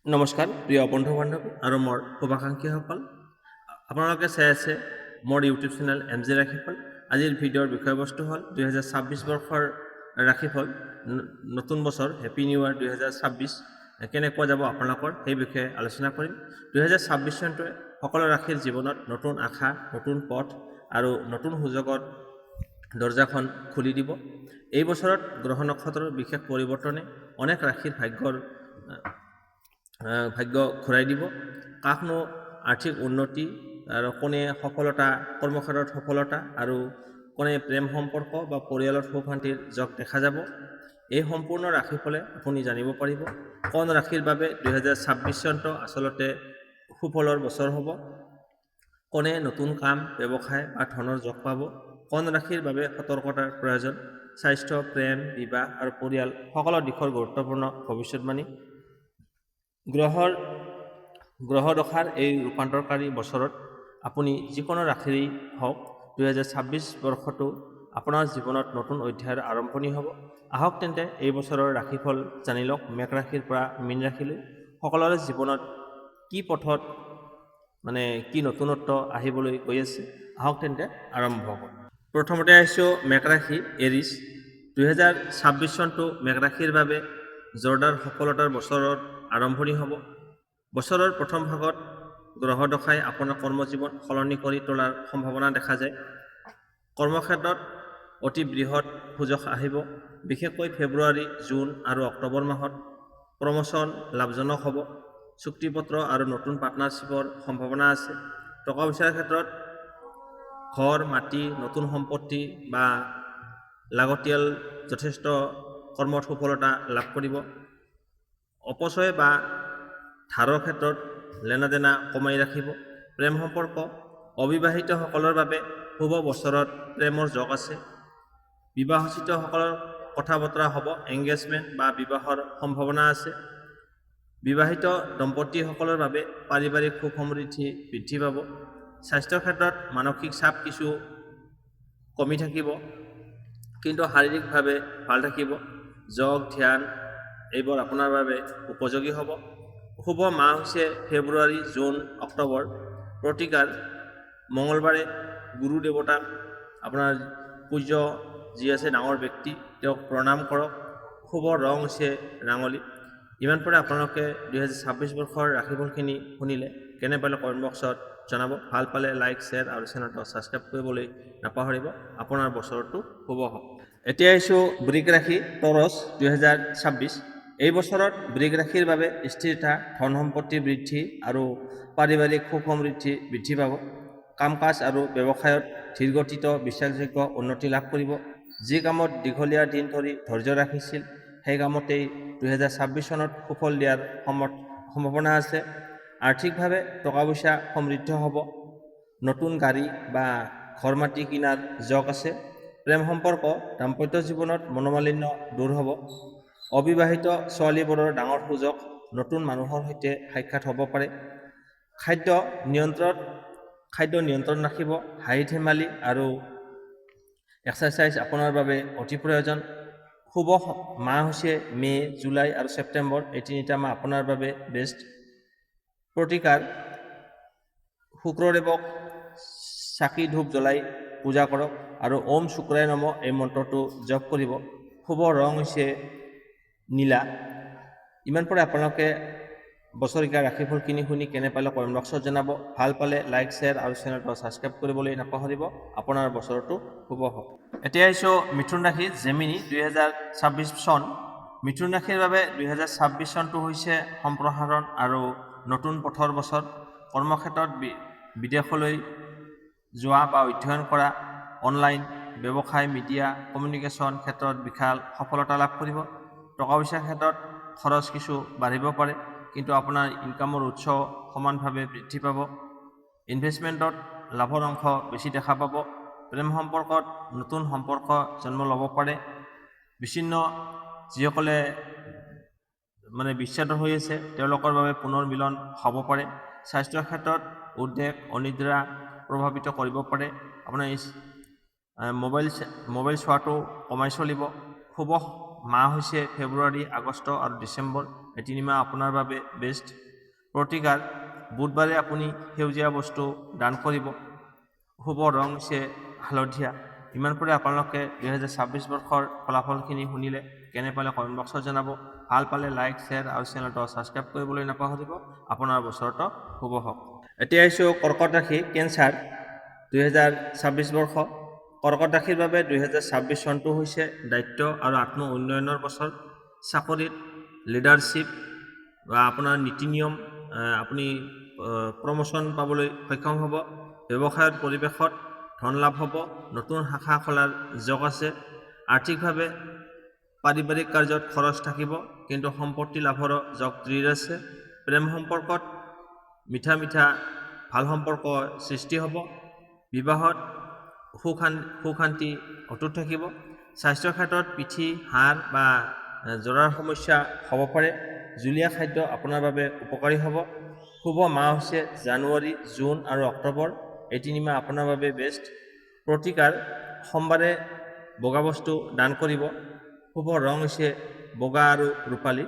নমস্কাৰ প্ৰিয় বন্ধু বান্ধৱ আৰু মোৰ শুভাকাংক্ষীসকল আপোনালোকে চাই আছে মোৰ ইউটিউব চেনেল এম জি ৰাশিফল। আজিৰ ভিডিঅ'ৰ বিষয়বস্তু হ'ল 2026 বৰ্ষৰ ৰাশিফল। নতুন বছৰ হেপী নিউ ইয়াৰ 2026 কেনেকুৱা যাব আপোনালোকৰ সেই বিষয়ে আলোচনা কৰিম। 2026 চনটোৱে সকলো ৰাশিৰ জীৱনত নতুন আশা, নতুন পথ আৰু নতুন সুযোগৰ দৰ্জাখন খুলি দিব। এই বছৰত গ্ৰহ নক্ষত্ৰৰ বিশেষ পৰিৱৰ্তনে অনেক ৰাশিৰ ভাগ্য ঘূৰাই দিব। কাকনো আৰ্থিক উন্নতি আৰু কোনে সফলতা, কৰ্মক্ষেত্ৰত সফলতা আৰু কোনে প্ৰেম সম্পৰ্ক বা পৰিয়ালৰ সুখ শান্তিৰ যোগ দেখা যাব। এই সম্পূৰ্ণ ৰাশিফলে আপুনি জানিব পাৰিব কোন ৰাশিৰ বাবে 2026 চনটো আচলতে সুফলৰ বছৰ হ'ব, কোনে নতুন কাম, ব্যৱসায় বা ধনৰ যোগ পাব, কোন ৰাশিৰ বাবে সতৰ্কতাৰ প্ৰয়োজন, স্বাস্থ্য, প্ৰেম, বিবাহ আৰু পৰিয়াল সকলো দিশৰ গুৰুত্বপূৰ্ণ ভৱিষ্যতবাণী। গ্ৰহ দশাৰ এই ৰূপান্তৰকাৰী বছৰত আপুনি যিকোনো ৰাশিৰেই হওক 2026 বৰ্ষটো আপোনাৰ জীৱনত নতুন অধ্যায়ৰ আৰম্ভণি হ'ব। আহক তেন্তে এই বছৰৰ ৰাশিফল জানি লওক। মেষ ৰাশিৰ পৰা মীন ৰাশিলৈ সকলোৰে জীৱনত কি পথত কি নতুনত্ব আহিবলৈ গৈ আছে, আহক তেন্তে আৰম্ভ হ'ব। প্ৰথমতে আহিছোঁ মেষ ৰাশি, এৰিছ। 2026 চনটো মেষ ৰাশিৰ বাবে জোৰদাৰ সফলতাৰ বছৰৰ আৰম্ভণি হ'ব। বছৰৰ প্ৰথম ভাগত গ্ৰহ দশাই আপোনাৰ কৰ্মজীৱন সলনি কৰি তোলাৰ সম্ভাৱনা দেখা যায়। কৰ্মক্ষেত্ৰত অতি বৃহৎ সুযোগ আহিব। বিশেষকৈ ফেব্ৰুৱাৰী, জুন আৰু অক্টোবৰ মাহত প্ৰমোচন লাভজনক হ'ব। চুক্তিপত্ৰ আৰু নতুন পাৰ্টনাৰশ্বিপৰ সম্ভাৱনা আছে। টকা পইচাৰ ক্ষেত্ৰত ঘৰ, মাটি, নতুন সম্পত্তি বা লাগতিয়াল যথেষ্ট কৰ্মত সফলতা লাভ কৰিব। অপচয় বা ধাৰৰ ক্ষেত্ৰত লেনাদেনা কমাই ৰাখিব। প্ৰেম সম্পৰ্ক, অবিবাহিতসকলৰ বাবে শুভ বছৰত প্ৰেমৰ যোগ আছে। বিবাহোচিতসকলৰ কথা বতৰা হ'ব, এংগেজমেণ্ট বা বিবাহৰ সম্ভাৱনা আছে। বিবাহিত দম্পতীসকলৰ বাবে পাৰিবাৰিক সুখ সমৃদ্ধি বৃদ্ধি পাব। স্বাস্থ্যৰ ক্ষেত্ৰত মানসিক চাপ কিছু কমি থাকিব, কিন্তু শাৰীৰিকভাৱে ভাল থাকিব। যোগ, ধ্যান এইবোৰ আপোনাৰ বাবে উপযোগী হ'ব। শুভ মাহ হৈছে ফেব্ৰুৱাৰী, জুন, অক্টোবৰ। প্ৰতিকাৰ: মঙলবাৰে গুৰু দেৱতাক, আপোনাৰ পূজ্য যি আছে ডাঙৰ ব্যক্তি, তেওঁক প্ৰণাম কৰক। শুভ ৰং হৈছে ৰাঙলী। ইমান পাৰে আপোনালোকে 2026 বৰ্ষৰ ৰাশিফলখিনি শুনিলে কেনে পালে কমেণ্ট বক্সত জনাব। ভাল পালে লাইক, শ্বেয়াৰ আৰু চেনেলটো ছাবস্ক্ৰাইব কৰিবলৈ নাপাহৰিব। আপোনাৰ বছৰটো শুভ হওক। এতিয়া আহিছোঁ বৃষ ৰাশি, টৰছ। 2026 এই বছৰত বৃষ ৰাশিৰ বাবে স্থিৰতা, ধন সম্পত্তি বৃদ্ধি আৰু পাৰিবাৰিক সুখ সমৃদ্ধি বৃদ্ধি পাব। কাম কাজ আৰু ব্যৱসায়ত ধীৰগতিত বিশ্বাসযোগ্য উন্নতি লাভ কৰিব। যি কামত দীঘলীয়া দিন ধৰি ধৈৰ্য ৰাখিছিল সেই কামতেই 2026 চনত সুফল দিয়াৰ সম্ভাৱনা আছে। আৰ্থিকভাৱে টকা পইচা সমৃদ্ধ হ'ব। নতুন গাড়ী বা ঘৰ মাটি কিনাৰ যোগ আছে। প্ৰেম সম্পৰ্ক, দাম্পত্য জীৱনত মনোমালিন্য দূৰ হ'ব। অবিবাহিত ছোৱালীবোৰৰ ডাঙৰ সুযোগ, নতুন মানুহৰ সৈতে সাক্ষাৎ হ'ব পাৰে। খাদ্য নিয়ন্ত্ৰণ ৰাখিব। হাঁহি ধেমালি আৰু এক্সাৰচাইজ আপোনাৰ বাবে অতি প্ৰয়োজন। শুভ মাহ হৈছে মে', জুলাই আৰু ছেপ্টেম্বৰ। এই তিনিটা মাহ আপোনাৰ বাবে বেষ্ট। প্ৰতিকাৰ: শুক্ৰদেৱক চাকি ধূপ জ্বলাই পূজা কৰক আৰু ওম শুক্ৰায় নমঃ এই মন্ত্ৰটো জপ কৰিব। শুভ ৰং হৈছে নীলা। ইমান পাৰে আপোনালোকে বছৰীয়া ৰাশিফলখিনি শুনি কেনে পালে কমেণ্ট বক্সত জনাব। ভাল পালে লাইক, শ্বেয়াৰ আৰু চেনেলটো ছাবস্ক্ৰাইব কৰিবলৈ নাপাহৰিব। আপোনাৰ বছৰটো শুভ হওক। এতিয়া আহিছোঁ মিথুন ৰাশি, জেমিনি। 2026 চন মিথুন ৰাশিৰ বাবে 2026 চনটো হৈছে সম্প্ৰসাৰণ আৰু নতুন পথৰ বছৰ। কৰ্মক্ষেত্ৰত বিদেশলৈ যোৱা বা অধ্যয়ন কৰা, অনলাইন ব্যৱসায়, মিডিয়া, কমিউনিকেশ্যন ক্ষেত্ৰত বিশাল সফলতা লাভ কৰিব। টকা পইচাৰ ক্ষেত্ৰত খৰচ কিছু বাঢ়িব পাৰে, কিন্তু আপোনাৰ ইনকামৰ উৎস সমানভাৱে বৃদ্ধি পাব। ইনভেষ্টমেণ্টত লাভৰ অংশ বেছি দেখা পাব। প্ৰেম সম্পৰ্কত নতুন সম্পৰ্ক জন্ম ল'ব পাৰে। বিচ্ছিন্ন যিসকলে বিচ্ছেদ হৈ আছে তেওঁলোকৰ বাবে পুনৰ মিলন হ'ব পাৰে। স্বাস্থ্যৰ ক্ষেত্ৰত উদ্বেগ, অনিদ্ৰা প্ৰভাৱিত কৰিব পাৰে। আপোনাৰ মোবাইল চোৱাটো কমাই চলিব। শুভ মাহ হৈছে ফেব্ৰুৱাৰী, আগষ্ট আৰু ডিচেম্বৰ। এই 3 মাহ আপোনাৰ বাবে বেষ্ট। প্ৰতিকাৰ: বুধবাৰে আপুনি সেউজীয়া বস্তু দান কৰিব। শুভ ৰং হৈছে হালধীয়া। ইমানপুৰে আপোনালোকে 2026 বৰ্ষৰ ফলাফলখিনি শুনিলে। কেনে পালে কমেণ্ট বক্সত জনাব। ভাল পালে লাইক, শ্বেয়াৰ আৰু চেনেলটো ছাবস্ক্ৰাইব কৰিবলৈ নাপাহৰিব। আপোনাৰ বছৰটো শুভ হওক। এতিয়া আহিছোঁ কৰ্কট ৰাশি, কেঞ্চাৰ। 2026 বৰ্ষ কৰ্কট ৰাশিৰ বাবে 2026 চনটো হৈছে দায়িত্ব আৰু আত্ম উন্নয়নৰ বছৰ। চাকৰিত লিডাৰশ্বিপ বা আপোনাৰ নীতি নিয়ম, আপুনি প্ৰমোশ্যন পাবলৈ সক্ষম হ'ব। ব্যৱসায়ত পৰিৱেশত ধন লাভ হ'ব। নতুন শাখা খোলাৰ যোগ আছে। আৰ্থিকভাৱে পাৰিবাৰিক কাৰ্যত খৰচ থাকিব, কিন্তু সম্পত্তি লাভৰো যোগ দৃঢ় আছে। প্ৰেম সম্পৰ্কত মিঠা ভাল সম্পৰ্ক সৃষ্টি হ'ব। বিবাহত সুখ শান্তি অটুট থাকিব। স্বাস্থ্যৰ ক্ষেত্ৰত পিঠি, হাড় বা জৰাৰ সমস্যা হ'ব পাৰে। জুলীয়া খাদ্য আপোনাৰ বাবে উপকাৰী হ'ব। শুভ মাহ হৈছে জানুৱাৰী, জুন আৰু অক্টোবৰ। এই 3 মাহ আপোনাৰ বাবে বেষ্ট। প্ৰতিকাৰ: সোমবাৰে বগা বস্তু দান কৰিব। শুভ ৰং হৈছে বগা আৰু ৰূপালী।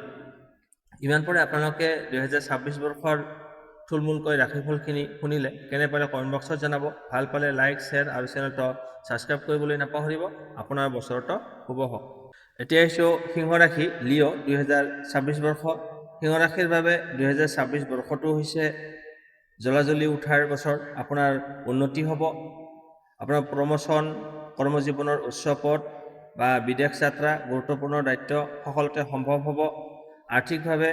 ইমানপুৰে আপোনালোকে 2026 বৰ্ষৰ থুলমূলকৈ ৰাশিফলখিনি শুনিলে। কেনে পালে কমেণ্ট বক্সত জনাব। ভাল পালে লাইক, শ্বেয়াৰ আৰু চেনেলটো ছাবস্ক্ৰাইব কৰিবলৈ নাপাহৰিব। আপোনাৰ বছৰটো শুভ হওক। এতিয়া আহিছোঁ সিংহ ৰাশি, লিঅ'। 2026 বৰ্ষ সিংহ ৰাশিৰ বাবে 2026 বৰ্ষটো হৈছে জ্বলাজ্বলি উঠাৰ বছৰ। আপোনাৰ উন্নতি হ'ব। আপোনাৰ প্ৰমোশ্যন, কৰ্মজীৱনৰ উচ্চ পদ বা বিদেশ যাত্ৰা, গুৰুত্বপূৰ্ণ দায়িত্ব সফলতে সম্ভৱ হ'ব। আৰ্থিকভাৱে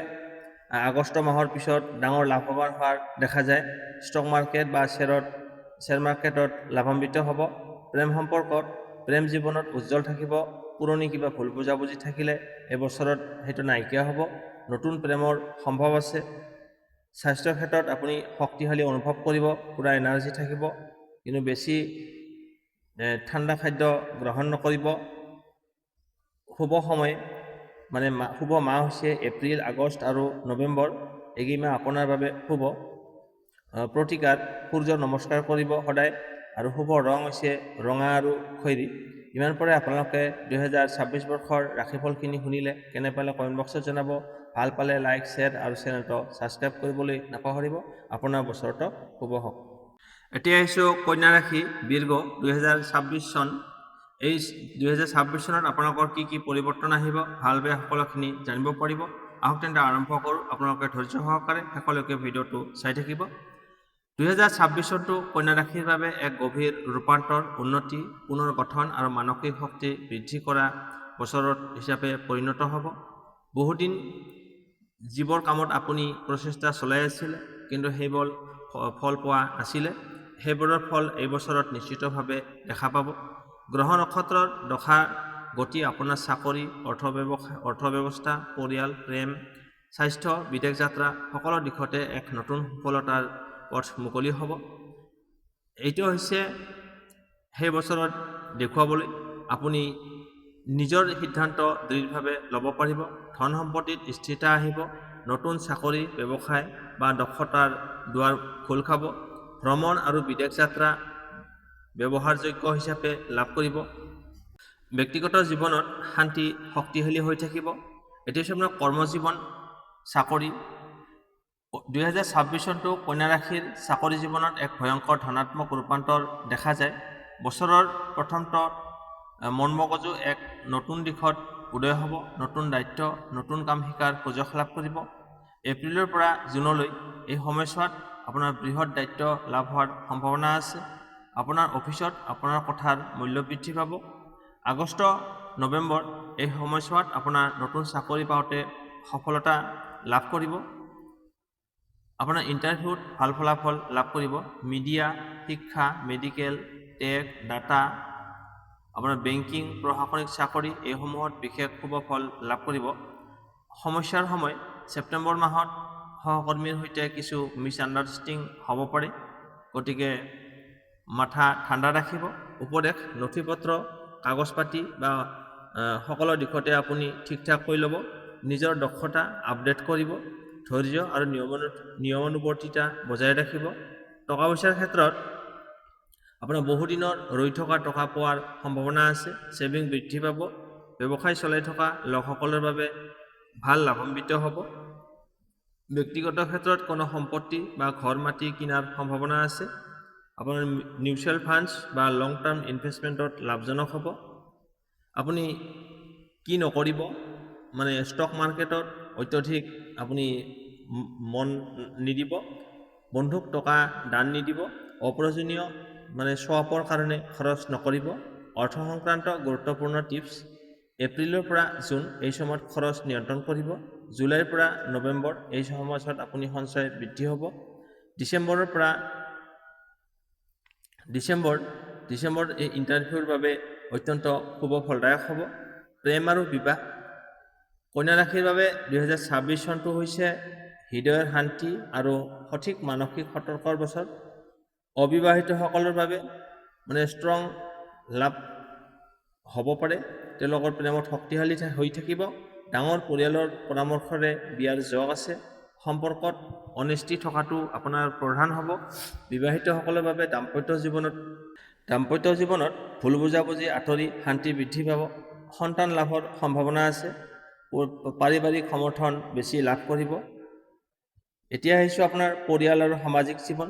আগষ্ট মাহৰ পিছত ডাঙৰ লাভৱান হোৱাৰ দেখা যায়। ষ্টক মাৰ্কেট বা শ্বেয়াৰ মাৰ্কেটত লাভান্বিত হ'ব। প্ৰেম সম্পৰ্কত প্ৰেম জীৱনত উজ্জ্বল থাকিব। পুৰণি কিবা ভুল বুজাবুজি থাকিলে এই বছৰত সেইটো নাইকিয়া হ'ব। নতুন প্ৰেমৰ সম্ভৱ আছে। স্বাস্থ্যৰ ক্ষেত্ৰত আপুনি শক্তিশালী অনুভৱ কৰিব, পূৰা এনাৰ্জি থাকিব, কিন্তু বেছি ঠাণ্ডা খাদ্য গ্ৰহণ নকৰিব। শুভ সময় শুভ মাহ হৈছে এপ্ৰিল, আগষ্ট আৰু নৱেম্বৰ। এইকেইমাহ আপোনাৰ বাবে শুভ। প্ৰতিকাৰ: সূৰ্য নমস্কাৰ কৰিব সদায়। আৰু শুভ ৰং হৈছে ৰঙা আৰু খয়েৰী। ইমানপুৰে আপোনালোকে 2026 বৰ্ষৰ ৰাশিফলখিনি শুনিলে। কেনে পালে কমেণ্ট বক্সত জনাব। ভাল পালে লাইক, শ্বেয়াৰ আৰু চেনেলটো ছাবস্ক্ৰাইব কৰিবলৈ নাপাহৰিব। আপোনাৰ বছৰটো শুভ হওক। এতিয়া আহিছোঁ কন্যা ৰাশি, বীৰ্ঘ। 2026 চন। এই 2026 চনত আপোনালোকৰ কি পৰিৱৰ্তন আহিব, ভাল বেয়া সকলোখিনি জানিব পাৰিব। আহক তেন্তে আৰম্ভ কৰোঁ। আপোনালোকে ধৈৰ্য সহকাৰে শেষলৈকে ভিডিঅ'টো চাই থাকিব। 2026 চনটো কন্যা ৰাশিৰ বাবে এক গভীৰ ৰূপান্তৰ, উন্নতি, পুনৰ গঠন আৰু মানসিক শক্তি বৃদ্ধি কৰা বছৰত হিচাপে পৰিণত হ'ব। বহুদিন যিবোৰ কামত আপুনি প্ৰচেষ্টা চলাই আছিল, কিন্তু সেইবোৰ ফল পোৱা নাছিলে, সেইবোৰৰ ফল এই বছৰত নিশ্চিতভাৱে দেখা পাব। গ্ৰহ নক্ষত্ৰৰ দশা গতি আপোনাৰ চাকৰি, অৰ্থব্যৱস্থা, পৰিয়াল, প্ৰেম, স্বাস্থ্য, বিদেশ যাত্ৰা সকলো দিশতে এক নতুন সফলতাৰ পথ মুকলি হ'ব। এইটো হৈছে সেই বছৰত দেখুৱাবলৈ আপুনি নিজৰ সিদ্ধান্ত দৃঢ়ভাৱে ল'ব পাৰিব। ধন সম্পত্তিত স্থিৰতা আহিব। নতুন চাকৰি, ব্যৱসায় বা দক্ষতাৰ দুৱাৰ খোল খাব। ভ্ৰমণ আৰু বিদেশ যাত্ৰা ব্যৱহাৰযোগ্য হিচাপে লাভ কৰিব। ব্যক্তিগত জীৱনত শান্তি শক্তিশালী হৈ থাকিব। এতিয়া হৈছে আপোনাৰ কৰ্মজীৱন, চাকৰি। 2026 চনটো কন্যা ৰাশিৰ চাকৰি জীৱনত এক ভয়ংকৰ ধনাত্মক ৰূপান্তৰ দেখা যায়। বছৰৰ প্ৰথমটো মন মগজু এক নতুন দিশত উদয় হ'ব। নতুন দায়িত্ব, নতুন কাম শিকাৰ সুযোগ লাভ কৰিব। এপ্ৰিলৰ পৰা জুনলৈ এই সময়ছোৱাত আপোনাৰ বৃহৎ দায়িত্ব লাভ হোৱাৰ সম্ভাৱনা আছে। আপোনাৰ অফিচত আপোনাৰ কথাৰ মূল্য বৃদ্ধি পাব। আগষ্ট, নৱেম্বৰ এই সময়ছোৱাত আপোনাৰ নতুন চাকৰি পাওঁতে সফলতা লাভ কৰিব। আপোনাৰ ইণ্টাৰভিউত ভাল ফলাফল লাভ কৰিব। মিডিয়া, শিক্ষা, মেডিকেল, টেক, ডাটা, আপোনাৰ বেংকিং, প্ৰশাসনিক চাকৰি এইসমূহত বিশেষ শুভ ফল লাভ কৰিব। সমস্যাৰ সময় ছেপ্টেম্বৰ মাহত সহকৰ্মীৰ সৈতে কিছু মিছআণ্ডাৰষ্টেণ্ডিং হ'ব পাৰে, গতিকে মাথা ঠাণ্ডা ৰাখিব। উপদেশ: নথি পত্ৰ, কাগজ পাতি বা সকলো দিশতে আপুনি ঠিক ঠাক কৰি ল'ব। নিজৰ দক্ষতা আপডেট কৰিব। ধৈৰ্য আৰু নিয়মানুৱৰ্তিতা বজাই ৰাখিব। টকা পইচাৰ ক্ষেত্ৰত আপোনাৰ বহুদিনৰ ৰৈ থকা টকা পোৱাৰ সম্ভাৱনা আছে। ছেভিং বৃদ্ধি পাব। ব্যৱসায় চলাই থকা লোকসকলৰ বাবে ভাল লাভান্বিত হ'ব। ব্যক্তিগত ক্ষেত্ৰত কোনো সম্পত্তি বা ঘৰ মাটি কিনাৰ সম্ভাৱনা আছে। আপোনাৰ মিউচুৱেল ফাণ্ডছ বা লং টাৰ্ম ইনভেষ্টমেণ্টত লাভজনক হ'ব। আপুনি কি নকৰিব, মানে ষ্টক মাৰ্কেটত অত্যধিক আপুনি মন নিদিব, বন্ধুক টকা দান নিদিব, অপ্ৰয়োজনীয় মানে শ্ব-অফৰ কাৰণে খৰচ নকৰিব। অৰ্থ সংক্ৰান্ত গুৰুত্বপূৰ্ণ টিপছ: এপ্ৰিলৰ পৰা জুন এই সময়ত খৰচ নিয়ন্ত্ৰণ কৰিব। জুলাইৰ পৰা নৱেম্বৰ এই সময়ছোৱাত আপুনি সঞ্চয় বৃদ্ধি হ'ব। ডিচেম্বৰ এই ইণ্টাৰভিউৰ বাবে অত্যন্ত শুভ ফলদায়ক হ'ব। প্ৰেম আৰু বিবাহ: কন্যা ৰাশিৰ বাবে 2026 চনটো হৈছে হৃদয়ৰ শান্তি আৰু সঠিক মানসিক সতৰ্কৰ বছৰ। অবিবাহিতসকলৰ বাবে মানে ষ্ট্ৰং লাভ হ'ব পাৰে। তেওঁলোকৰ প্ৰেমত শক্তিশালী হৈ থাকিব। ডাঙৰ পৰিয়ালৰ পৰামৰ্শৰে বিয়াৰ যোগ আছে। সম্পৰ্কত অনেষ্টি থকাটো আপোনাৰ প্ৰধান হ'ব। বিবাহিতসকলৰ বাবে দাম্পত্য জীৱনত ভুল বুজাবুজি আঁতৰি শান্তি বৃদ্ধি পাব। সন্তান লাভৰ সম্ভাৱনা আছে। পাৰিবাৰিক সমৰ্থন বেছি লাভ কৰিব। এতিয়া আহিছোঁ আপোনাৰ পৰিয়াল আৰু সামাজিক জীৱন।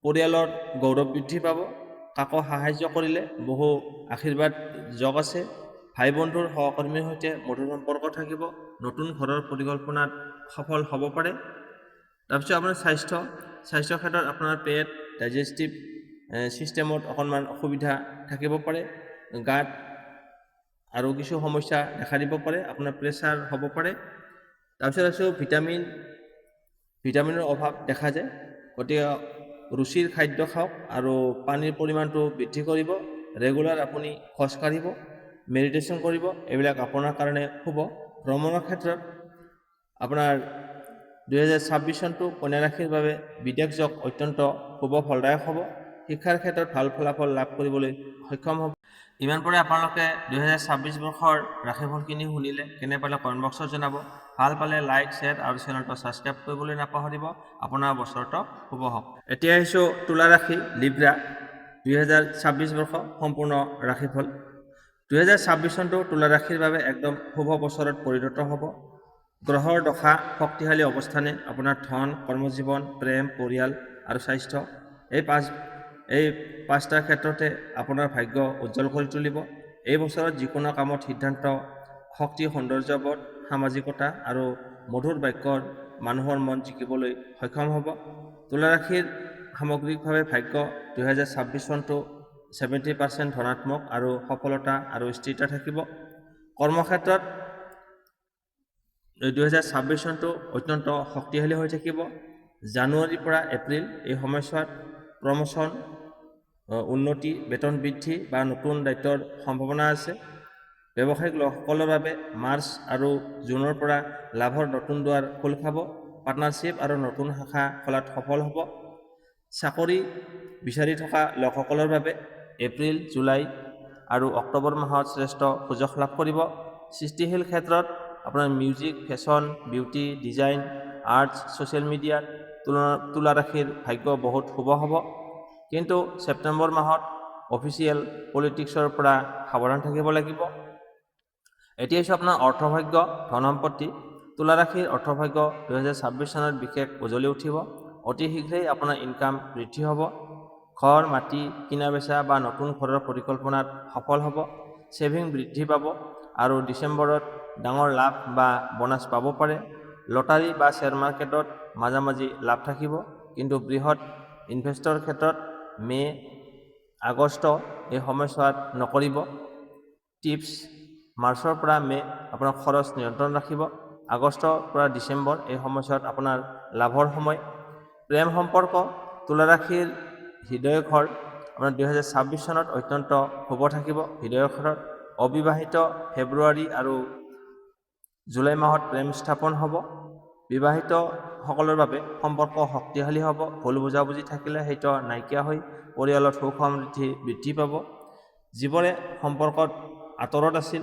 পৰিয়ালৰ গৌৰৱ বৃদ্ধি পাব। কাকো সাহায্য কৰিলে বহু আশীৰ্বাদ যোগ আছে। ভাই বন্ধুৰ সহকৰ্মীৰ সৈতে মধুৰ সম্পৰ্ক থাকিব। নতুন ঘৰৰ পৰিকল্পনাত সফল হ'ব পাৰে। তাৰপিছত আপোনাৰ স্বাস্থ্য ক্ষেত্ৰত আপোনাৰ পেট ডাইজেষ্টিভ ছিষ্টেমত অকণমান অসুবিধা থাকিব পাৰে। গাত আৰু কিছু সমস্যা দেখা দিব পাৰে। আপোনাৰ প্ৰেছাৰ হ'ব পাৰে। তাৰপিছত ভিটামিনৰ অভাৱ দেখা যায়। গতিকে ৰুচিৰ খাদ্য খাওক আৰু পানীৰ পৰিমাণটো বৃদ্ধি কৰিব। ৰেগুলাৰ আপুনি খোজ কাঢ়িব, মেডিটেশ্যন কৰিব, এইবিলাক আপোনাৰ কাৰণে শুভ। ভ্ৰমণৰ ক্ষেত্ৰত আপোনাৰ 2026 চনটো কন্যা ৰাশিৰ বাবে বিদেশ যোগ অত্যন্ত শুভ ফলদায়ক হ'ব। শিক্ষাৰ ক্ষেত্ৰত ভাল ফলাফল লাভ কৰিবলৈ সক্ষম হ'ব। ইমান পৰে আপোনালোকে 2026 বৰ্ষৰ ৰাশিফলখিনি শুনিলে। কেনে পালে কমেণ্ট বক্সত জনাব। ভাল পালে লাইক, শ্বেয়াৰ আৰু চেনেলটো ছাবস্ক্ৰাইব কৰিবলৈ নাপাহৰিব। আপোনাৰ বছৰটো শুভ হওক। এতিয়া আহিছোঁ তুলা ৰাশি লিব্ৰা 2026 বৰ্ষ সম্পূৰ্ণ ৰাশিফল। 2026 চনটো তুলা ৰাশিৰ বাবে একদম শুভ বছৰত পৰিণত হ'ব। গ্ৰহৰ দশা শক্তিশালী অৱস্থানে আপোনাৰ ধন, কৰ্মজীৱন, প্ৰেম, পৰিয়াল আৰু স্বাস্থ্য এই পাঁচটা ক্ষেত্ৰতে আপোনাৰ ভাগ্য উজ্জ্বল কৰি তুলিব। এই বছৰত যিকোনো কামত সিদ্ধান্ত শক্তি, সৌন্দৰ্যবোধ, সামাজিকতা আৰু মধুৰ বাক্যৰ মানুহৰ মন জিকিবলৈ সক্ষম হ'ব। তুলা ৰাশিৰ সামগ্ৰিকভাৱে ভাগ্য 2026 চনটো 70% ধনাত্মক আৰু সফলতা আৰু স্থিৰতা থাকিব। কৰ্মক্ষেত্ৰত 2026 চনটো অত্যন্ত শক্তিশালী হৈ থাকিব। জানুৱাৰীৰ পৰা এপ্ৰিল এই সময়ছোৱাত প্ৰমোচন, উন্নতি, বেতন বৃদ্ধি বা নতুন দায়িত্বৰ সম্ভাৱনা আছে। ব্যৱসায়িক লোকসকলৰ বাবে মাৰ্চ আৰু জুনৰ পৰা লাভৰ নতুন দুৱাৰ খোল খাব। পাৰ্টনাৰশ্বিপ আৰু নতুন শাখা খোলাত সফল হ'ব। চাকৰি বিচাৰি থকা লোকসকলৰ বাবে এপ্ৰিল, জুলাই আৰু অক্টোবৰ মাহত শ্ৰেষ্ঠ সুযোগ লাভ কৰিব। সৃষ্টিশীল ক্ষেত্ৰত আপোনাৰ music, fashion, beauty, design, arts, social মিডিয়াত তুলা ৰাশিৰ ভাগ্য বহুত শুভ হ'ব। কিন্তু ছেপ্টেম্বৰ মাহত অফিচিয়েল পলিটিক্সৰ পৰা সাৱধান থাকিব লাগিব। এতিয়া হৈছে আপোনাৰ অৰ্থভাগ্য, ধন সম্পত্তি। তুলা ৰাশিৰ অৰ্থভাগ্য 2026 চনত বিশেষ উজ্বলি উঠিব। অতি শীঘ্ৰেই আপোনাৰ ইনকাম বৃদ্ধি হ'ব। ঘৰ, মাটি কিনা বেচা বা নতুন ঘৰৰ পৰিকল্পনাত সফল হ'ব। ছেভিং বৃদ্ধি পাব আৰু ডিচেম্বৰত ডাঙৰ লাভ বা বোনাছ পাব পাৰে। লটাৰী বা শ্বেয়াৰ মাৰ্কেটত মাজামাজি লাভ থাকিব। কিন্তু বৃহৎ ইনভেষ্টৰ ক্ষেত্ৰত মে' আগষ্ট এই সময়ছোৱাত নকৰিব। টিপছ: মাৰ্চৰ পৰা মে' আপোনাৰ খৰচ নিয়ন্ত্ৰণ ৰাখিব। আগষ্টৰ পৰা ডিচেম্বৰ এই সময়ছোৱাত আপোনাৰ লাভৰ সময়। প্ৰেম সম্পৰ্ক: তুলা ৰাশিৰ হৃদয় ঘৰ আপোনাৰ 2026 চনত অত্যন্ত শুভ থাকিব। হৃদয়ৰ ঘৰত অবিবাহিত ফেব্ৰুৱাৰী আৰু জুলাই মাহত প্ৰেম স্থাপন হ'ব। বিবাহিতসকলৰ বাবে সম্পৰ্ক শক্তিশালী হ'ব। ভুল বুজাবুজি থাকিলে সেইটো নাইকিয়া হৈ পৰিয়ালত সুখ সমৃদ্ধি বৃদ্ধি পাব। যিবোৰে সম্পৰ্কত আঁতৰত আছিল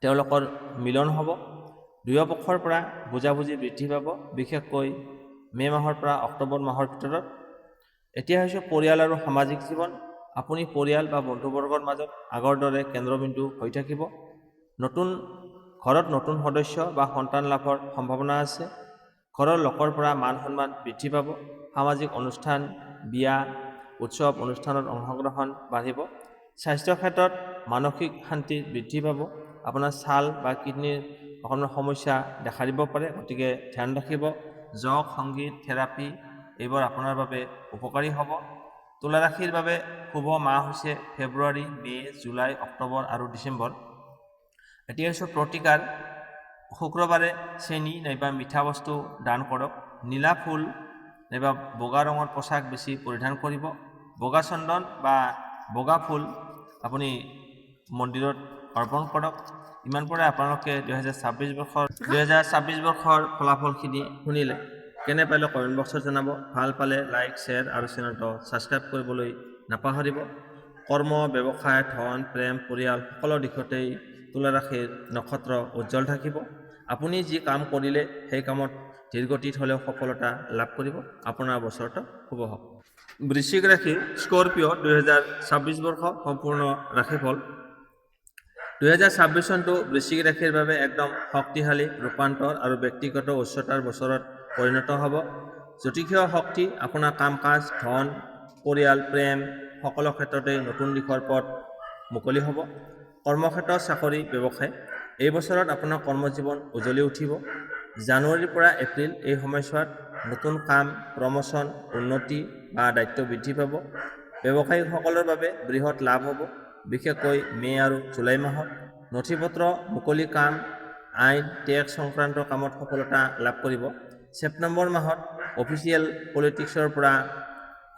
তেওঁলোকৰ মিলন হ'ব। দুয়ো পক্ষৰ পৰা বুজাবুজি বৃদ্ধি পাব, বিশেষকৈ মে' মাহৰ পৰা অক্টোবৰ মাহৰ ভিতৰত। এতিয়া হৈছে পৰিয়াল আৰু সামাজিক জীৱন। আপুনি পৰিয়াল বা বন্ধুবৰ্গৰ মাজত আগৰ দৰে কেন্দ্ৰবিন্দু হৈ থাকিব। নতুন ঘৰত নতুন সদস্য বা সন্তান লাভৰ সম্ভাৱনা আছে। ঘৰৰ লোকৰ পৰা মান সন্মান বৃদ্ধি পাব। সামাজিক অনুষ্ঠান, বিয়া, উৎসৱ অনুষ্ঠানত অংশগ্ৰহণ বাঢ়িব। স্বাস্থ্য ক্ষেত্ৰত মানসিক শান্তি বৃদ্ধি পাব। আপোনাৰ ছাল বা কিডনীৰ অকণমান সমস্যা দেখা দিব পাৰে, গতিকে ধ্যান ৰাখিব। যোগ, সংগীত, থেৰাপি এইবোৰ আপোনাৰ বাবে উপকাৰী হ'ব। তুলা ৰাশিৰ বাবে শুভ মাহ হৈছে ফেব্ৰুৱাৰী, মে', জুলাই, অক্টোবৰ আৰু ডিচেম্বৰ। এতিয়া হৈছে প্ৰতিকাৰ। শুক্ৰবাৰে চেনি নাইবা মিঠা বস্তু দান কৰক। নীলা ফুল নাইবা বগা ৰঙৰ পোছাক বেছি পৰিধান কৰিব। বগা চন্দন বা বগা ফুল আপুনি মন্দিৰত অৰ্পণ কৰক। ইমান পৰে আপোনালোকে 2026 বৰ্ষৰ ফলাফলখিনি শুনিলে। কেনে পালে কমেণ্ট বক্সত জনাব। ভাল পালে লাইক, শ্বেয়াৰ আৰু চেনেলটো ছাবস্ক্ৰাইব কৰিবলৈ নাপাহৰিব। কৰ্ম, ব্যৱসায়, ধন, প্ৰেম, পৰিয়াল সকলো দিশতেই তুলা ৰাশিৰ নক্ষত্ৰ উজ্জ্বল থাকিব। আপুনি যি কাম কৰিলে সেই কামত ধীৰগতিত হ'লেও সফলতা লাভ কৰিব। আপোনাৰ বছৰটো শুভ হওক। বৃশ্চিক ৰাশি, স্কৰপিঅ 2026 বৰ্ষ সম্পূৰ্ণ ৰাশিফল। 2026 চনটো বৃশ্চিক ৰাশিৰ বাবে একদম শক্তিশালী, ৰূপান্তৰ আৰু ব্যক্তিগত উচ্চতাৰ বছৰত পৰিণত হ'ব। জ্যোতিষীয় শক্তি আপোনাৰ কাম-কাজ, ধন, পৰিয়াল, প্ৰেম সকলো ক্ষেত্ৰতে নতুন দিশৰ পথ মুকলি হ'ব। কৰ্মক্ষেত্ৰত, চাকৰি, ব্যৱসায় এই বছৰত আপোনাৰ কৰ্মজীৱন উজ্বলি উঠিব। জানুৱাৰীৰ পৰা এপ্ৰিল এই সময়ছোৱাত নতুন কাম, প্ৰমোচন, উন্নতি বা দায়িত্ব বৃদ্ধি পাব। ব্যৱসায়ীসকলৰ বাবে বৃহৎ লাভ হ'ব, বিশেষকৈ মে' আৰু জুলাই মাহত। নথিপত্ৰ, মুকলি কাম, আইন, টেক্স সংক্ৰান্ত কামত সফলতা লাভ কৰিব। ছেপ্টেম্বৰ মাহত অফিচিয়েল পলিটিক্সৰ পৰা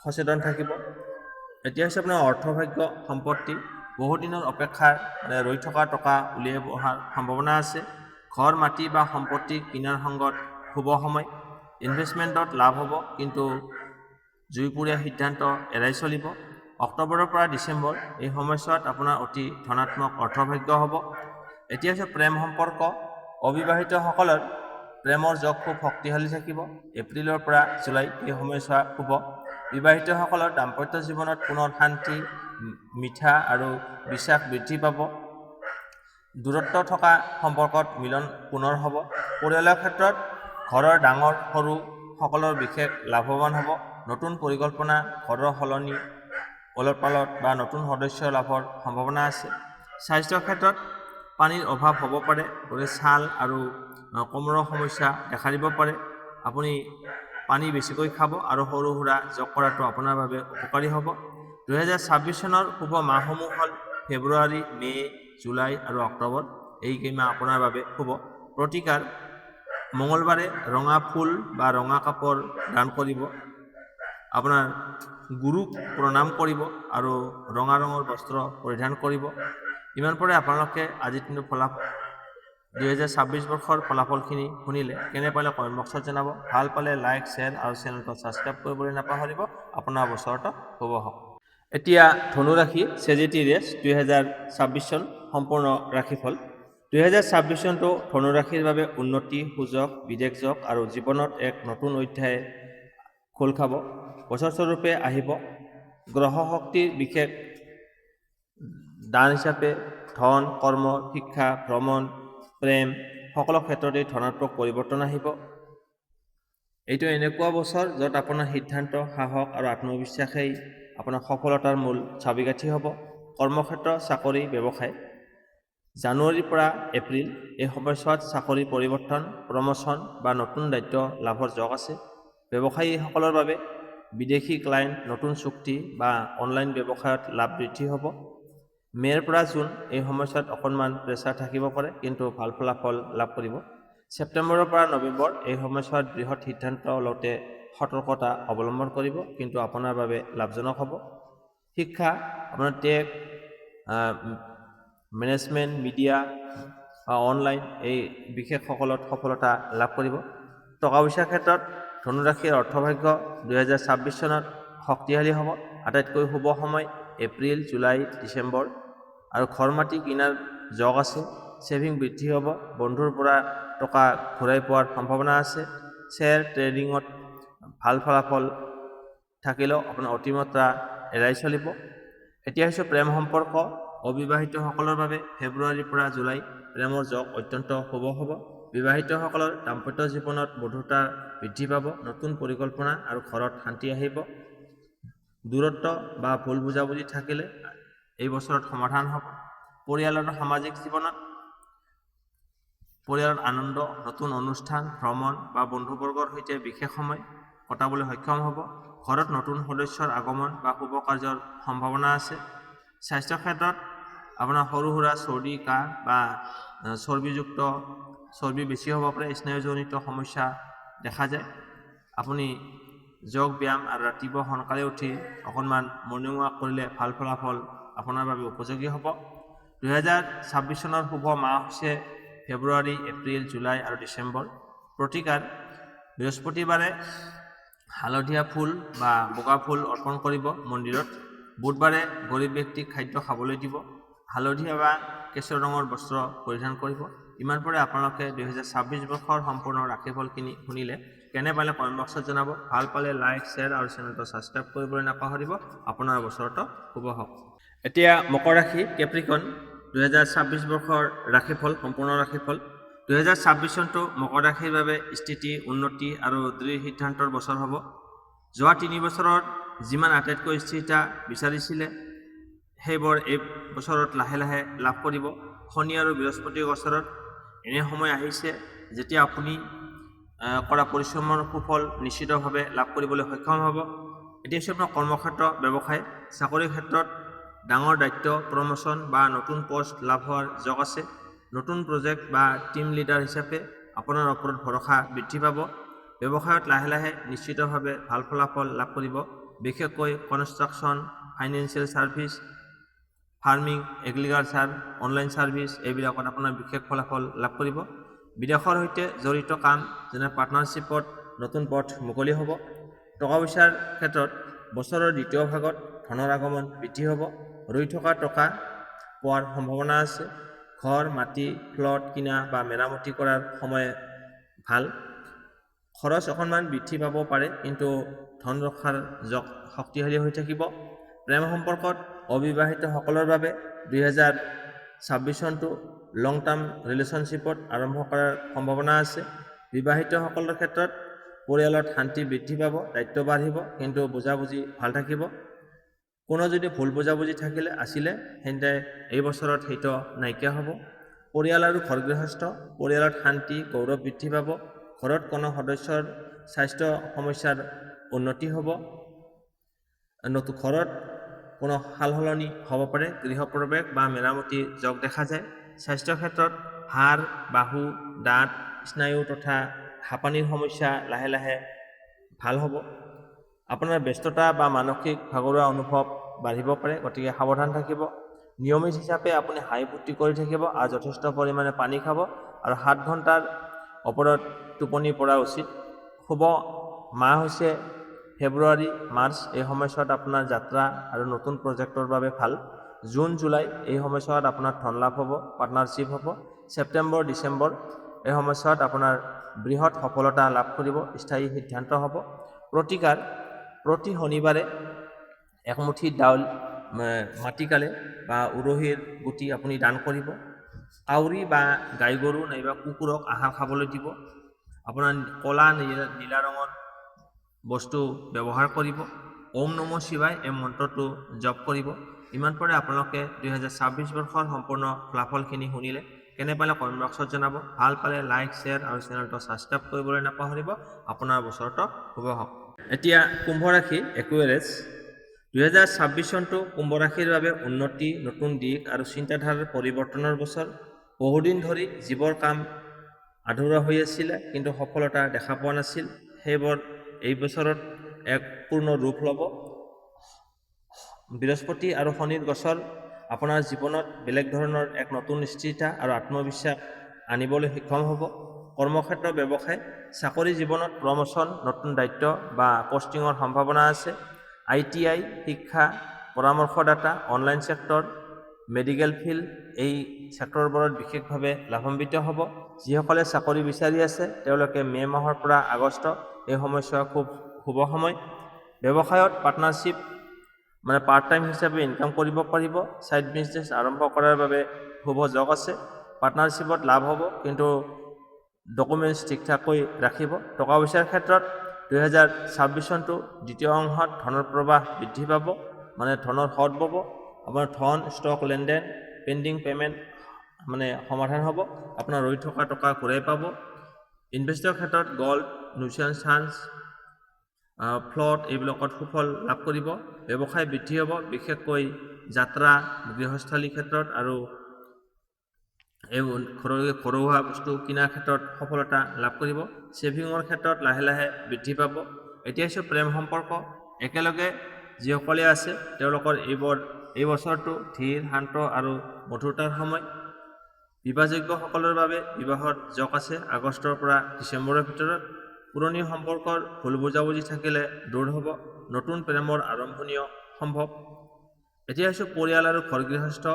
সচেতন থাকিব। এতিয়া হৈছে আপোনাৰ অৰ্থভাগ্য, সম্পত্তি। বহুদিনৰ অপেক্ষাৰ ৰৈ থকা টকা উলিয়াই অহাৰ সম্ভাৱনা আছে। ঘৰ, মাটি বা সম্পত্তি কিনাৰ সংগত শুভ সময়। ইনভেষ্টমেণ্টত লাভ হ'ব, কিন্তু জুইপুৰীয়া সিদ্ধান্ত এৰাই চলিব। অক্টোবৰৰ পৰা ডিচেম্বৰ এই সময়ছোৱাত আপোনাৰ অতি ধনাত্মক অৰ্থভাগ্য হ'ব। এতিয়া হৈছে প্ৰেম সম্পৰ্ক। অবিবাহিতসকলৰ প্ৰেমৰ যোগ খুব শক্তিশালী থাকিব। এপ্ৰিলৰ পৰা জুলাই এই সময়ছোৱা শুভ। বিবাহিতসকলৰ দাম্পত্য জীৱনত পুনৰ শান্তি, মিঠা আৰু বিশ্বাস বৃদ্ধি পাব। দূৰত্ব থকা সম্পৰ্কত মিলন পুনৰ হ'ব। পৰিয়ালৰ ক্ষেত্ৰত ঘৰৰ ডাঙৰ সৰু সকলৰ বিশেষ লাভৱান হ'ব। নতুন পৰিকল্পনা, ঘৰৰ সলনি, ওলট-পালট বা নতুন সদস্য লাভৰ সম্ভাৱনা আছে। স্বাস্থ্যৰ ক্ষেত্ৰত পানীৰ অভাৱ হ'ব পাৰে, গতিকে ছাল আৰু কোমৰৰ সমস্যা দেখা দিব পাৰে। আপুনি পানী বেছিকৈ খাব আৰু সৰু সুৰা যোগ কৰাটো আপোনাৰ বাবে উপকাৰী হ'ব। 2026 চনৰ শুভ মাহসমূহ হ'ল ফেব্ৰুৱাৰী, মে', জুলাই আৰু অক্টোবৰ। এই কেইমাহ আপোনাৰ বাবে শুভ। প্ৰতিকাৰ: মঙলবাৰে ৰঙা ফুল বা ৰঙা কাপোৰ দান কৰিব। আপোনাৰ গুৰুক প্ৰণাম কৰিব আৰু ৰঙা ৰঙৰ বস্ত্ৰ পৰিধান কৰিব। ইমান পৰে আপোনালোকে আজিৰ দিনটোৰ 2026 বৰ্ষৰ ফলাফলখিনি শুনিলে। কেনে পালে কমেণ্ট বক্সত জনাব। ভাল পালে লাইক, শ্বেয়াৰ আৰু চেনেলটো ছাবস্ক্ৰাইব কৰিবলৈ নাপাহৰিব। আপোনাৰ বছৰটো শুভ হওক। এতিয়া ধনু ৰাশি, চেজিটেৰিয়াছ 2026 চন সম্পূৰ্ণ ৰাশিফল। 2026 চনটো ধনু ৰাশিৰ বাবে উন্নতি, সুযোগ, বিদেশ যোগ আৰু জীৱনত এক নতুন অধ্যায় খোল খাব। বছৰস্বৰূপে আহিব। গ্ৰহ শক্তিৰ বিশেষ দান হিচাপে ধন, কৰ্ম, শিক্ষা, ভ্ৰমণ, প্ৰেম সকলো ক্ষেত্ৰতে ধনাত্মক পৰিৱৰ্তন আহিব। এইটো এনেকুৱা বছৰ য'ত আপোনাৰ সিদ্ধান্ত, সাহস আৰু আত্মবিশ্বাসেই আপোনাৰ সফলতাৰ মূল চাবিকাঠি হ'ব। কৰ্মক্ষেত্ৰ, চাকৰি, ব্যৱসায় জানুৱাৰীৰ পৰা এপ্ৰিল এই সময়ছোৱাত চাকৰি পৰিৱৰ্তন, প্ৰমোচন বা নতুন দায়িত্ব লাভৰ যোগ আছে। ব্যৱসায়ীসকলৰ বাবে বিদেশী ক্লায়েণ্ট, নতুন চুক্তি বা অনলাইন ব্যৱসায়ত লাভ বৃদ্ধি হ'ব। মে'ৰ পৰা জুন এই সময়ছোৱাত অকণমান প্ৰেছাৰ থাকিব পাৰে, কিন্তু ভাল ফলাফল লাভ কৰিব। ছেপ্টেম্বৰৰ পৰা নৱেম্বৰ এই সময়ছোৱাত বৃহৎ সিদ্ধান্ত লওঁতে সতৰ্কতা অৱলম্বন কৰিব, কিন্তু আপোনাৰ বাবে লাভজনক হ'ব। শিক্ষা, আপোনাৰ টেক, মেনেজমেণ্ট, মিডিয়া বা অনলাইন এই বিশেষসকলত সফলতা লাভ কৰিব। টকা পইচাৰ ক্ষেত্ৰত ধনুৰাশিৰ অৰ্থভাগ্য 2026 চনত শক্তিশালী হ'ব। আটাইতকৈ শুভ সময় এপ্ৰিল, জুলাই, ডিচেম্বৰ আৰু ঘৰ মাটি কিনাৰ যোগ আছে। ছেভিং বৃদ্ধি হ'ব। বন্ধুৰ পৰা টকা ঘূৰাই পোৱাৰ সম্ভাৱনা আছে। শ্বেয়াৰ ট্ৰেডিঙত ভাল ফলাফল থাকিলেও আপোনাৰ অতিমাত্ৰা এৰাই চলিব। এতিয়া হৈছে প্ৰেম সম্পৰ্ক। অবিবাহিতসকলৰ বাবে ফেব্ৰুৱাৰীৰ পৰা জুলাই প্ৰেমৰ যোগ অত্যন্ত শুভ হ'ব। বিবাহিতসকলৰ দাম্পত্য জীৱনত মধুৰতা বৃদ্ধি পাব। নতুন পৰিকল্পনা আৰু ঘৰত শান্তি আহিব। দূৰত্ব বা ভুল বুজাবুজি থাকিলে এই বছৰত সমাধান হ'ব। পৰিয়ালৰ সামাজিক জীৱনত পৰিয়ালত আনন্দ, নতুন অনুষ্ঠান, ভ্ৰমণ বা বন্ধুবৰ্গৰ সৈতে বিশেষ সময় কটাবলৈ সক্ষম হ'ব। ঘৰত নতুন সদস্যৰ আগমন বা শুভ কাৰ্যৰ সম্ভাৱনা আছে। স্বাস্থ্য ক্ষেত্ৰত আপোনাৰ সৰু সুৰা চৰ্দি, কাহ বা চৰ্বি বেছি হ'ব পাৰে। স্নায়ুজনিত সমস্যা দেখা যায়। আপুনি যোগ ব্যায়াম আৰু ৰাতিপুৱা সোনকালে উঠি অকণমান মৰ্ণিং ৱাক কৰিলে ভাল ফলাফল আপোনাৰ বাবে উপযোগী হ'ব। 2026 চনৰ শুভ মাহ হৈছে ফেব্ৰুৱাৰী, এপ্ৰিল, জুলাই আৰু ডিচেম্বৰ। প্ৰতিকাৰ: বৃহস্পতিবাৰে হালধীয়া ফুল বা বগা ফুল অৰ্পণ কৰিব মন্দিৰত। বুধবাৰে গৰীব ব্যক্তিক খাদ্য খাবলৈ দিব। হালধীয়া বা কেশৰ ৰঙৰ বস্ত্ৰ পৰিধান কৰিব। ইমান পৰে আপোনালোকে 2026 বৰ্ষৰ সম্পূৰ্ণ ৰাশিফলখিনি শুনিলে। কেনে পালে কমেণ্ট বক্সত জনাব। ভাল পালে লাইক, শ্বেয়াৰ আৰু চেনেলটো ছাবস্ক্ৰাইব কৰিবলৈ নাপাহৰিব। আপোনাৰ বছৰটো শুভ হওক। এতিয়া মকৰ ৰাশি কেপ্ৰিকন 2026 বৰ্ষৰ ৰাশিফল, সম্পূৰ্ণ ৰাশিফল। 2026 চনটো মকৰ ৰাশিৰ বাবে স্থিতি, উন্নতি আৰু দৃঢ় সিদ্ধান্তৰ বছৰ হ'ব। যোৱা 3 বছৰত যিমান আটাইতকৈ স্থিৰতা বিচাৰিছিলে সেইবোৰ এই বছৰত লাহে লাহে লাভ কৰিব। শনি আৰু বৃহস্পতিৰ গোচৰত এনে সময় আহিছে যেতিয়া আপুনি কৰা পৰিশ্ৰমৰ সুফল নিশ্চিতভাৱে লাভ কৰিবলৈ সক্ষম হ'ব। এতিয়া হৈছে আপোনাৰ কৰ্মক্ষেত্ৰ, ব্যৱসায়, চাকৰিৰ ক্ষেত্ৰত ডাঙৰ দায়িত্ব, প্ৰমোচন বা নতুন পোষ্ট লাভ হোৱাৰ যোগ আছে। নতুন প্ৰজেক্ট বা টিম লিডাৰ হিচাপে আপোনাৰ ওপৰত ভৰসা বৃদ্ধি পাব। ব্যৱসায়ত লাহে লাহে নিশ্চিতভাৱে ভাল ফলাফল লাভ কৰিব। বিশেষকৈ construction, financial service, farming, agriculture, online service এইবিলাকত আপোনাৰ বিশেষ ফলাফল লাভ কৰিব। বিদেশৰ সৈতে জড়িত কাম যেনে পাৰ্টনাৰশ্বিপত নতুন পথ মুকলি হ'ব। টকা পইচাৰ ক্ষেত্ৰত বছৰৰ দ্বিতীয় ভাগত ধনৰ আগমন বৃদ্ধি হ'ব। ৰৈ থকা টকা পোৱাৰ সম্ভাৱনা আছে। ঘৰ, মাটি, প্লট কিনা বা মেৰামতি কৰাৰ সময় ভাল। খৰচ অকণমান বৃদ্ধি পাব পাৰে, কিন্তু ধন ৰক্ষাৰ যোগ শক্তিশালী হৈ থাকিব। প্ৰেম সম্পৰ্কত অবিবাহিতসকলৰ বাবে 2026 চনটো লং টাৰ্ম ৰিলেশ্যনশ্বিপত আৰম্ভ কৰাৰ সম্ভাৱনা আছে। বিবাহিতসকলৰ ক্ষেত্ৰত পৰিয়ালত শান্তি বৃদ্ধি পাব, দায়িত্ব বাঢ়িব, কিন্তু বুজাবুজি ভাল থাকিব। কোনো যদি ভুল বুজাবুজি আছিলে তেন্তে এই বছৰত সেইটো নাইকিয়া হ'ব। পৰিয়াল আৰু ঘৰ গৃহস্থ পৰিয়ালত শান্তি, গৌৰৱ বৃদ্ধি পাব। ঘৰত কোনো সদস্যৰ স্বাস্থ্য সমস্যাৰ উন্নতি হ'ব। ঘৰত কোনো সালসলনি হ'ব পাৰে। গৃহপ্ৰৱেশ বা মেৰামতি যোগ দেখা যায়। স্বাস্থ্য ক্ষেত্ৰত হাড়, বাহু, দাঁত, স্নায়ু তথা হাঁপানিৰ সমস্যা লাহে লাহে ভাল হ'ব। আপোনাৰ ব্যস্ততা বা মানসিক ভাগৰুৱা অনুভৱ বাঢ়িব পাৰে, গতিকে সাৱধান থাকিব। নিয়মিত হিচাপে আপুনি হাঁহি ফূৰ্তি কৰি থাকিব আৰু যথেষ্ট পৰিমাণে পানী খাব আৰু 7 ঘণ্টাৰ ওপৰত টোপনি পৰা উচিত। শুভ মাহ হৈছে ফেব্ৰুৱাৰী, মাৰ্চ। এই সময়ছোৱাত আপোনাৰ যাত্ৰা আৰু নতুন প্ৰজেক্টৰ বাবে ভাল। জুন, জুলাই এই সময়ছোৱাত আপোনাৰ ধন লাভ হ'ব, পাৰ্টনাৰশ্বিপ হ'ব। ছেপ্টেম্বৰ, ডিচেম্বৰ এই সময়ছোৱাত আপোনাৰ বৃহৎ সফলতা লাভ কৰিব, স্থায়ী সিদ্ধান্ত হ'ব। প্ৰতিকাৰ: প্ৰতি শনিবাৰে একমুঠি ডাউল মাটিকালে বা উৰহীৰ গুটি আপুনি দান কৰিব। কাউৰী বা গাই গৰু নাইবা কুকুৰক আহাৰ খাবলৈ দিব। আপোনাৰ ক'লা, নীলা ৰঙৰ বস্তু ব্যৱহাৰ কৰিব। ওম নমঃ শিৱায় এই মন্ত্ৰটো জপ কৰিব। ইমান পৰে আপোনালোকে 2026 বৰ্ষৰ সম্পূৰ্ণ ফলাফলখিনি শুনিলে। কেনে পালে কমেণ্ট বক্সত জনাব। ভাল পালে লাইক, শ্বেয়াৰ আৰু চেনেলটো ছাবস্ক্ৰাইব কৰিবলৈ নাপাহৰিব। আপোনাৰ বছৰটো শুভ হওক। এতিয়া কুম্ভ ৰাশি একুৱেৰিয়াছ 2026 চনটো কুম্ভ ৰাশিৰ বাবে উন্নতি, নতুন দিশ আৰু চিন্তাধাৰাৰ পৰিৱৰ্তনৰ বছৰ। বহুদিন ধৰি যিবোৰ কাম আধৰুৱা হৈ আছিলে কিন্তু সফলতা দেখা পোৱা নাছিল, সেইবোৰ এই বছৰত এক পূৰ্ণ ৰূপ ল'ব। বৃহস্পতি আৰু শনিৰ গোচৰ আপোনাৰ জীৱনত বেলেগ ধৰণৰ এক নতুন স্থিৰতা আৰু আত্মবিশ্বাস আনিবলৈ সক্ষম হ'ব। কৰ্মক্ষেত্ৰ, ব্যৱসায়, চাকৰি জীৱনত প্ৰমোচন, নতুন দায়িত্ব বা পষ্টিঙৰ সম্ভাৱনা আছে। ITI শিক্ষা, পৰামৰ্শদাতা, অনলাইন ছেক্টৰ, মেডিকেল ফিল্ড এই ছেক্টৰবোৰত বিশেষভাৱে লাভান্বিত হ'ব। যিসকলে চাকৰি বিচাৰি আছে তেওঁলোকে মে' মাহৰ পৰা আগষ্ট এই সময়ছোৱা খুব শুভ সময়। ব্যৱসায়ত পাৰ্টনাৰশ্বিপ পাৰ্ট টাইম হিচাপে ইনকাম কৰিব পাৰিব। ছাইড বিজনেছ আৰম্ভ কৰাৰ বাবে শুভ যোগ আছে। পাৰ্টনাৰশ্বিপত লাভ হ'ব, কিন্তু ডকুমেণ্টছ ঠিক ঠাককৈ ৰাখিব। টকা পইচাৰ ক্ষেত্ৰত 2026 চনটো দ্বিতীয় অংশত ধনৰ প্ৰৱাহ বৃদ্ধি পাব, মানে ধনৰ সৎ পাব। আপোনাৰ ধন, ষ্টক, লেনদেন, পেণ্ডিং পে'মেণ্ট মানে সমাধান হ'ব। আপোনাৰ ৰৈ থকা টকা ঘূৰাই পাব। ইনভেষ্টৰ ক্ষেত্ৰত গল্ড, মিউচুৱেল ফাণ্ডছ, ফ্লট এইবিলাকত সুফল লাভ কৰিব। ব্যৱসায় বৃদ্ধি হ'ব, বিশেষকৈ যাত্ৰা, গৃহস্থালীৰ ক্ষেত্ৰত আৰু এই ঘৰুৱা বস্তু কিনাৰ ক্ষেত্ৰত সফলতা লাভ কৰিব। ছেভিঙৰ ক্ষেত্ৰত লাহে লাহে বৃদ্ধি পাব। এতিয়া হৈছে প্ৰেম সম্পৰ্ক। একেলগে যিসকলে আছে তেওঁলোকৰ এই বছৰটো ধীৰ, শান্ত আৰু মধুৰতাৰ সময়। বিবাহযোগ্যসকলৰ বাবে বিবাহৰ যোগ আছে আগষ্টৰ পৰা ডিচেম্বৰৰ ভিতৰত। পুৰণি সম্পৰ্কৰ ভুল বুজাবুজি থাকিলে দূৰ হ'ব। নতুন প্ৰেমৰ আৰম্ভণিও সম্ভৱ। এতিয়া হৈছে পৰিয়াল আৰু ঘৰ গৃহস্থ।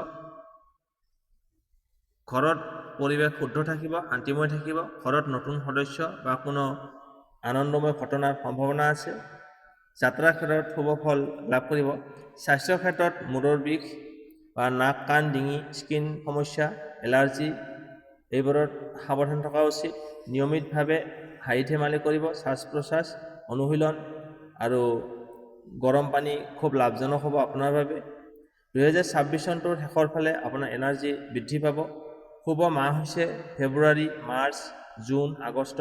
ঘৰত পৰিৱেশ শুদ্ধ থাকিব, শান্তিময় থাকিব। ঘৰত নতুন সদস্য বা কোনো আনন্দময় ঘটনাৰ সম্ভাৱনা আছে। যাত্ৰাৰ ক্ষেত্ৰত শুভ ফল লাভ কৰিব। স্বাস্থ্যৰ ক্ষেত্ৰত মূৰৰ বিষ বা নাক, কাণ, ডিঙি, স্কিন সমস্যা, এলাৰ্জি এইবোৰত সাৱধান থকা উচিত। নিয়মিতভাৱে হাঁহি ধেমালি কৰিব। শ্বাস প্ৰশ্বাস অনুশীলন আৰু গৰম পানী খুব লাভজনক হ'ব আপোনাৰ বাবে। 2026 চনটোৰ শেষৰ ফালে আপোনাৰ এনাৰ্জি বৃদ্ধি পাব। শুভ মাহ হৈছে ফেব্ৰুৱাৰী, মাৰ্চ, জুন, আগষ্ট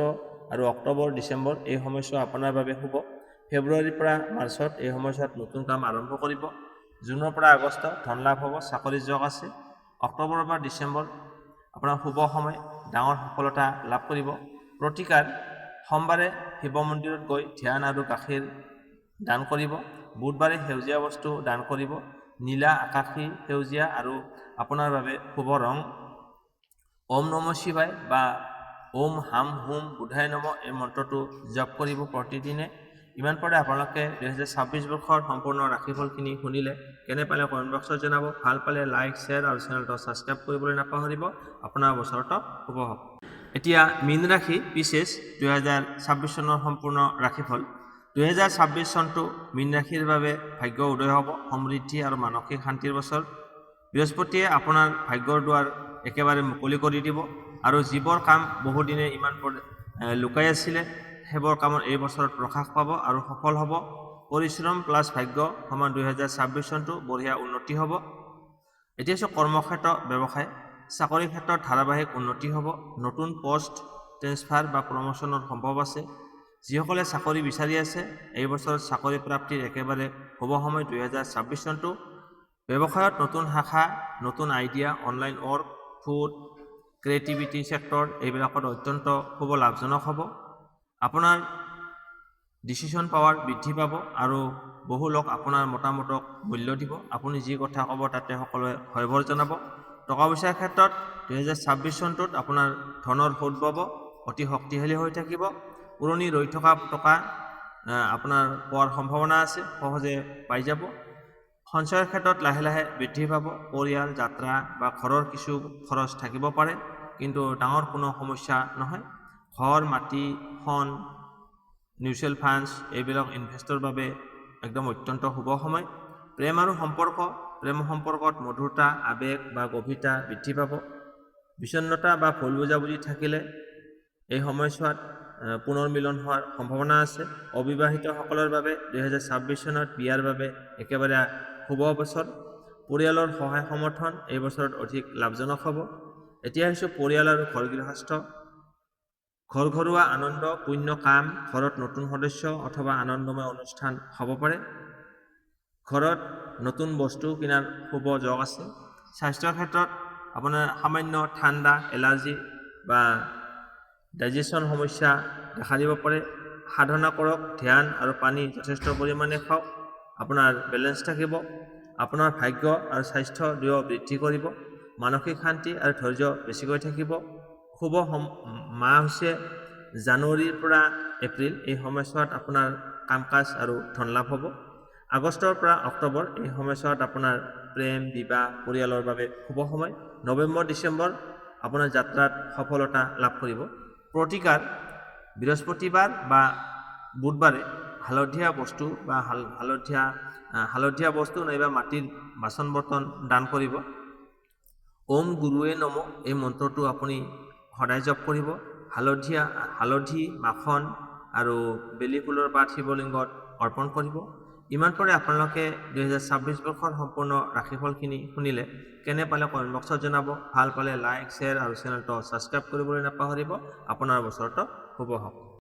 আৰু অক্টোবৰ, ডিচেম্বৰ। এই সময়ছোৱা আপোনাৰ বাবে শুভ। ফেব্ৰুৱাৰীৰ পৰা মাৰ্চত এই সময়ছোৱাত নতুন কাম আৰম্ভ কৰিব। জুনৰ পৰা আগষ্ট ধন লাভ হ'ব, চাকৰিৰ যোগ আছে। অক্টোবৰৰ পৰা ডিচেম্বৰ আপোনাৰ শুভ সময়, ডাঙৰ সফলতা লাভ কৰিব। প্ৰতিকাৰ: সোমবাৰে শিৱ মন্দিৰত গৈ ধ্যান আৰু গাখীৰ দান কৰিব। বুধবাৰে সেউজীয়া বস্তু দান কৰিব। নীলা, আকাশী, সেউজীয়া আৰু আপোনাৰ বাবে শুভ ৰং। ওম নমঃ শিৱায় বা ওম হাম হুম বুধায় নমঃ এই মন্ত্ৰটো জপ কৰিব প্ৰতিদিনে। ইমান পৰে আপোনালোকে 2026 বৰ্ষৰ সম্পূৰ্ণ ৰাশিফলখিনি শুনিলে। কেনে পালে কমেণ্ট বক্সত জনাব। ভাল পালে লাইক, শ্বেয়াৰ আৰু চেনেলটো ছাবস্ক্ৰাইব কৰিবলৈ নাপাহৰিব। আপোনাৰ বছৰটো শুভ হওক। এতিয়া মীন ৰাশি পিছেছ 2026 চনৰ সম্পূৰ্ণ ৰাশিফল। 2026 চনটো মীন ৰাশিৰ বাবে ভাগ্য উদয় হ'ব, সমৃদ্ধি আৰু মানসিক শান্তিৰ বছৰ। বৃহস্পতিয়ে আপোনাৰ ভাগ্যৰ দুৱাৰ একেবাৰে মুকলি কৰি দিব আৰু যিবোৰ কাম বহুদিনে ইমান লুকাই আছিলে সেইবোৰ কামত এই বছৰত প্ৰকাশ পাব আৰু সফল হ'ব। পৰিশ্ৰম প্লাছ ভাগ্য সমান 2026 চনটো বঢ়িয়া উন্নতি হ'ব। এতিয়া হৈছে কৰ্মক্ষেত্ৰ, ব্যৱসায়, চাকৰিৰ ক্ষেত্ৰত ধাৰাবাহিক উন্নতি হ'ব। নতুন পষ্ট ট্ৰেন্সফাৰ বা প্ৰমোশ্যনৰ সম্ভৱ আছে। যিসকলে চাকৰি বিচাৰি আছে এই বছৰত চাকৰি প্ৰাপ্তিৰ একেবাৰে শুভ সময় 2026 চনটো। ব্যৱসায়ত নতুন শাখা, নতুন idea, online work, food, creativity sector এইবিলাকত অত্যন্ত শুভ লাভজনক হ'ব। আপোনাৰ ডিচিশ্যন পাৱাৰ বৃদ্ধি পাব আৰু বহু লোক আপোনাৰ মতামতক মূল্য দিব। আপুনি যি কথা ক'ব তাতে সকলোৱে হয়ভৰ জনাব। টকা পইচাৰ ক্ষেত্ৰত 2026 চনটোত আপোনাৰ ধনৰ সোঁত বব, অতি শক্তিশালী হৈ থাকিব। পুৰণি ৰৈ থকা টকা আপোনাৰ পোৱাৰ সম্ভাৱনা আছে, সহজে পাই যাব। সঞ্চয়ৰ ক্ষেত্ৰত লাহে লাহে বৃদ্ধি পাব। পৰিয়াল, যাত্ৰা বা ঘৰৰ কিছু খৰচ থাকিব পাৰে, কিন্তু ডাঙৰ কোনো সমস্যা নহয়। ঘৰ, মাটি, সোণ, মিউচুৱেল ফাণ্ডছ এইবিলাক ইনভেষ্টৰ বাবে একদম অত্যন্ত শুভ সময়। প্ৰেম আৰু সম্পৰ্ক, প্ৰেম সম্পৰ্কত মধুৰতা, আৱেগ বা গভীৰতা বৃদ্ধি পাব। বিষণ্ণতা বা ভুল বুজাবুজি থাকিলে এই সময়ছোৱাত পুনৰ মিলন হোৱাৰ সম্ভাৱনা আছে। অবিবাহিতসকলৰ বাবে 2026 চনত বিয়াৰ বাবে একেবাৰে শুভ বছৰ। পৰিয়ালৰ সহায় সমৰ্থন এই বছৰত অধিক লাভজনক হ'ব। এতিয়া হৈছে পৰিয়াল আৰু ঘৰ গৃহস্থ। ঘৰুৱা আনন্দ, পুণ্য কাম, ঘৰত নতুন সদস্য অথবা আনন্দময় অনুষ্ঠান হ'ব পাৰে। ঘৰত নতুন বস্তু কিনাৰ শুভ যোগ আছে। স্বাস্থ্যৰ ক্ষেত্ৰত আপোনাৰ সামান্য ঠাণ্ডা, এলাৰ্জি বা ডাইজেশ্যন সমস্যা দেখা দিব পাৰে। সাধনা কৰক, ধ্যান আৰু পানী যথেষ্ট পৰিমাণে খাওক, আপোনাৰ বেলেঞ্চ থাকিব। আপোনাৰ ভাগ্য আৰু স্বাস্থ্য দুয়ো বৃদ্ধি কৰিব। মানসিক শান্তি আৰু ধৈৰ্য বেছিকৈ থাকিব। শুভ মাহ হৈছে জানুৱাৰীৰ পৰা এপ্ৰিল। এই সময়ছোৱাত আপোনাৰ কাম কাজ আৰু ধন লাভ হ'ব। আগষ্টৰ পৰা অক্টোবৰ এই সময়ছোৱাত আপোনাৰ প্ৰেম, বিবাহ, পৰিয়ালৰ বাবে শুভ সময়। নৱেম্বৰ, ডিচেম্বৰ আপোনাৰ যাত্ৰাত সফলতা লাভ কৰিব। প্ৰতিকাৰ: বৃহস্পতিবাৰ বা বুধবাৰে হালধীয়া বস্তু বা হালধীয়া বস্তু নাইবা মাটিৰ বাচন বৰ্তন দান কৰিব। ওম গুৰুৱে নম এই মন্ত্ৰটো আপুনি সদায় জপ কৰিব। হালধি মাখন আৰু বেলি ফুলৰ পাত শিৱলিংগত অৰ্পণ কৰিব। ইমান পৰে আপোনালোকে 2026 বৰ্ষৰ সম্পূৰ্ণ ৰাশিফলখিনি শুনিলে। কেনে পালে কমেণ্ট বক্সত জনাব। ভাল পালে লাইক, শ্বেয়াৰ আৰু চেনেলটো ছাবস্ক্ৰাইব কৰিবলৈ নাপাহৰিব। আপোনাৰ বছৰটো শুভ হওক।